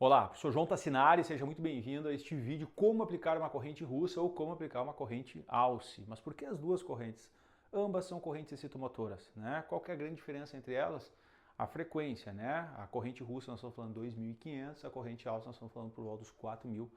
Olá, sou João Tassinari, seja muito bem-vindo a este vídeo como aplicar uma corrente russa ou como aplicar uma corrente Alce. Mas por que as duas correntes? Ambas são correntes excitomotoras, né? Qual que é a grande diferença entre elas? A frequência, né? A corrente russa nós estamos falando 2.500, a corrente Alce nós estamos falando por volta dos 4.000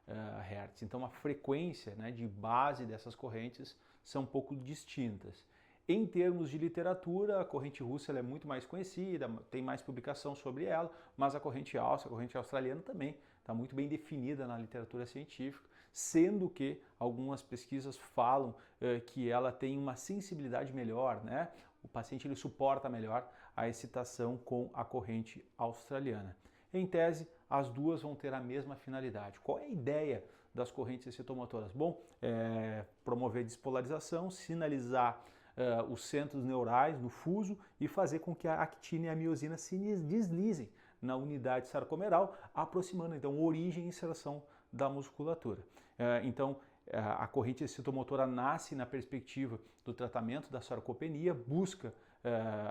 Hz. Então a frequência, né, de base dessas correntes são um pouco distintas. Em termos de literatura, a corrente russa ela é muito mais conhecida, tem mais publicação sobre ela, mas a corrente Alce, a corrente australiana também está muito bem definida na literatura científica, sendo que algumas pesquisas falam que ela tem uma sensibilidade melhor, né? O paciente ele suporta melhor a excitação com a corrente australiana. Em tese, as duas vão ter a mesma finalidade. Qual é a ideia das correntes excitomotoras? Bom, promover despolarização, sinalizar os centros neurais no fuso e fazer com que a actina e a miosina se deslizem na unidade sarcomeral, aproximando então origem e inserção da musculatura. Então, a corrente excitomotora nasce na perspectiva do tratamento da sarcopenia, busca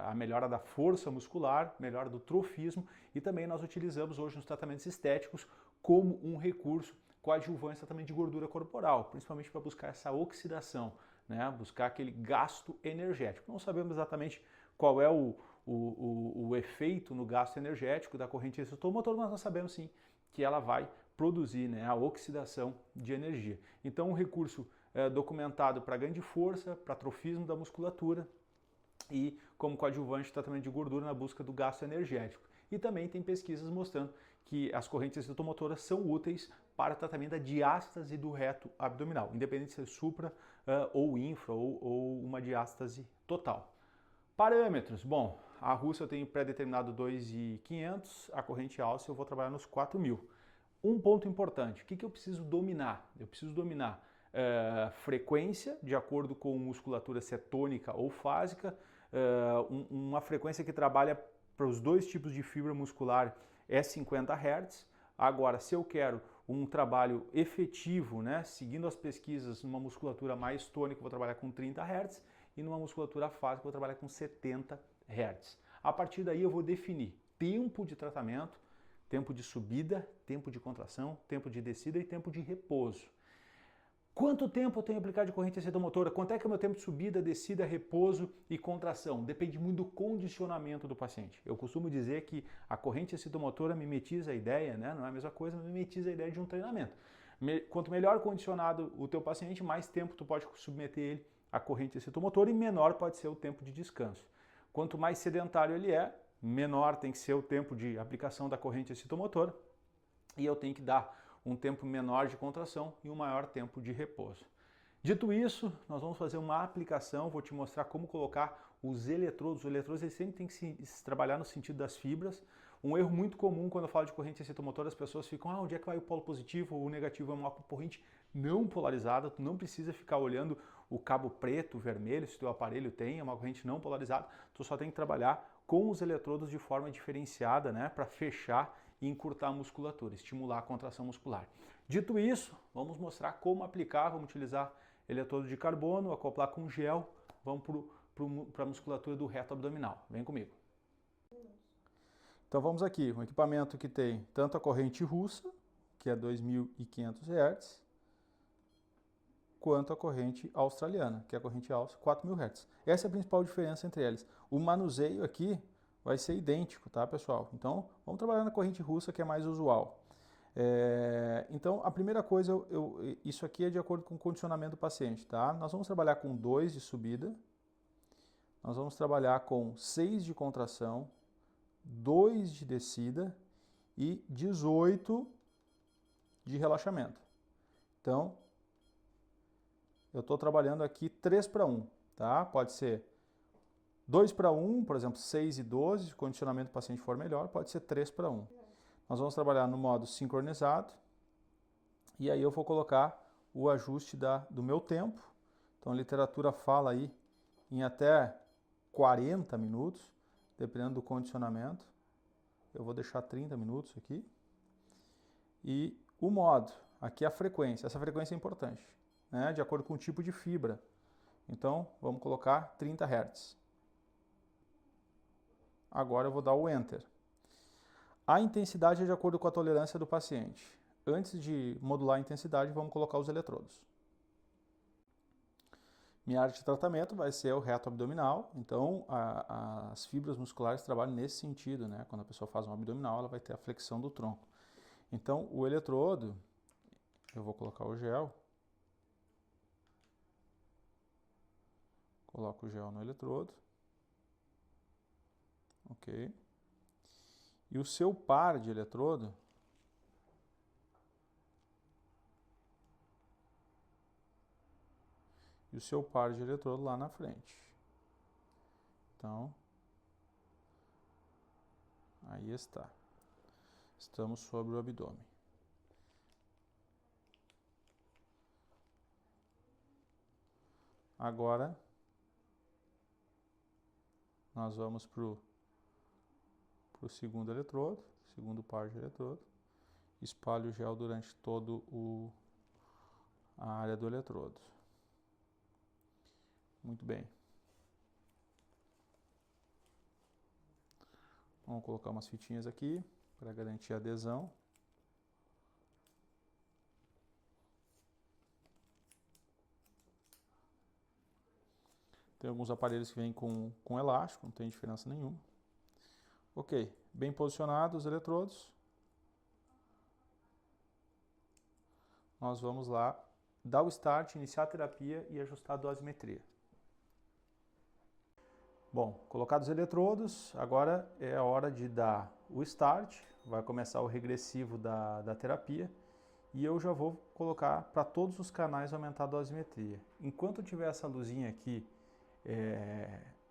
a melhora da força muscular, melhora do trofismo e também nós utilizamos hoje nos tratamentos estéticos como um recurso coadjuvante tratamento de gordura corporal, principalmente para buscar essa oxidação, né? Buscar aquele gasto energético. Não sabemos exatamente qual é o efeito no gasto energético da corrente excitomotora, mas nós sabemos sim que ela vai produzir, né, a oxidação de energia. Então, um recurso documentado para ganho de força, para atrofismo da musculatura e como coadjuvante tratamento de gordura na busca do gasto energético. E também tem pesquisas mostrando que as correntes excitomotoras são úteis para o tratamento da diástase do reto abdominal, independente se é supra ou infra ou uma diástase total. Parâmetros, bom, a russa eu tenho pré-determinado 2.500, a corrente Alce eu vou trabalhar nos 4.000. Um ponto importante, o que eu preciso dominar? Eu preciso dominar frequência, de acordo com musculatura cetônica ou fásica, uma frequência que trabalha para os dois tipos de fibra muscular é 50 Hz. Agora, se eu quero um trabalho efetivo, né, seguindo as pesquisas, numa musculatura mais tônica, eu vou trabalhar com 30 Hz e numa musculatura fásica, eu vou trabalhar com 70 Hz. A partir daí, eu vou definir tempo de tratamento, tempo de subida, tempo de contração, tempo de descida e tempo de repouso. Quanto tempo eu tenho que aplicar de corrente excitomotora? Quanto é que é o meu tempo de subida, descida, repouso e contração? Depende muito do condicionamento do paciente. Eu costumo dizer que a corrente excitomotora mimetiza a ideia, né? Não é a mesma coisa, mas mimetiza a ideia de um treinamento. Quanto melhor condicionado o teu paciente, mais tempo tu pode submeter ele à corrente excitomotora e menor pode ser o tempo de descanso. Quanto mais sedentário ele é, menor tem que ser o tempo de aplicação da corrente excitomotora e eu tenho que dar um tempo menor de contração e um maior tempo de repouso. Dito isso, nós vamos fazer uma aplicação, vou te mostrar como colocar os eletrodos. Os eletrodos eles sempre têm que se trabalhar no sentido das fibras. Um erro muito comum quando eu falo de corrente excitomotora, as pessoas ficam, onde é que vai o polo positivo ou o negativo? É uma corrente não polarizada, tu não precisa ficar olhando o cabo preto, vermelho, se o teu aparelho tem, é uma corrente não polarizada, tu só tem que trabalhar com os eletrodos de forma diferenciada, né, para fechar e encurtar a musculatura, estimular a contração muscular. Dito isso, vamos mostrar como aplicar, vamos utilizar eletrodo de carbono, acoplar com gel, vamos para a musculatura do reto abdominal. Vem comigo. Então vamos aqui, um equipamento que tem tanto a corrente russa, que é 2.500 Hz, quanto a corrente australiana, que é a corrente Alce, 4.000 Hz. Essa é a principal diferença entre eles. O manuseio aqui vai ser idêntico, tá, pessoal? Então, vamos trabalhar na corrente russa, que é mais usual. Então, a primeira coisa, isso aqui é de acordo com o condicionamento do paciente, tá? Nós vamos trabalhar com 2 de subida, nós vamos trabalhar com 6 de contração, 2 de descida e 18 de relaxamento. Então, eu estou trabalhando aqui 3 para 1, tá? Pode ser 2 para 1, por exemplo, 6 e 12, se o condicionamento do paciente for melhor, pode ser 3 para 1. Nós vamos trabalhar no modo sincronizado e aí eu vou colocar o ajuste do meu tempo. Então a literatura fala aí em até 40 minutos, dependendo do condicionamento. Eu vou deixar 30 minutos aqui. E o modo, aqui é a frequência, essa frequência é importante, né? De acordo com o tipo de fibra. Então vamos colocar 30 Hz. Agora eu vou dar o Enter. A intensidade é de acordo com a tolerância do paciente. Antes de modular a intensidade, vamos colocar os eletrodos. Minha área de tratamento vai ser o reto abdominal, então as fibras musculares trabalham nesse sentido, né? Quando a pessoa faz um abdominal, ela vai ter a flexão do tronco. Então, o eletrodo, eu vou colocar o gel, coloco o gel no eletrodo, ok? E o seu par de eletrodo, lá na frente. Então, aí está. Estamos sobre o abdômen. Agora, nós vamos para o segundo eletrodo, segundo par de eletrodo. Espalho o gel durante todo a área do eletrodo. Muito bem. Vamos colocar umas fitinhas aqui para garantir a adesão. Tem alguns aparelhos que vêm com elástico, não tem diferença nenhuma. Ok, bem posicionados os eletrodos. Nós vamos lá dar o start, iniciar a terapia e ajustar a dosimetria. Bom, colocados os eletrodos, agora é a hora de dar o start, vai começar o regressivo da terapia e eu já vou colocar para todos os canais aumentar a dosimetria. Enquanto eu tiver essa luzinha aqui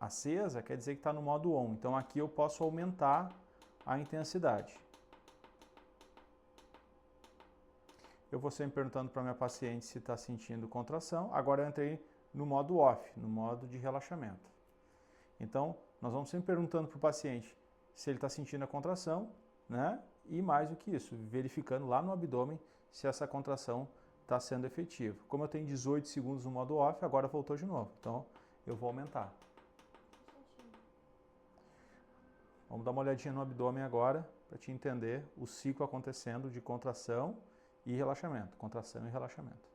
acesa, quer dizer que está no modo on, então aqui eu posso aumentar a intensidade. Eu vou sempre perguntando para minha paciente se está sentindo contração, agora eu entrei no modo off, no modo de relaxamento. Então, nós vamos sempre perguntando para o paciente se ele está sentindo a contração, né? E mais do que isso, verificando lá no abdômen se essa contração está sendo efetiva. Como eu tenho 18 segundos no modo off, agora voltou de novo. Então, eu vou aumentar. Vamos dar uma olhadinha no abdômen agora, para te entender o ciclo acontecendo de contração e relaxamento. Contração e relaxamento.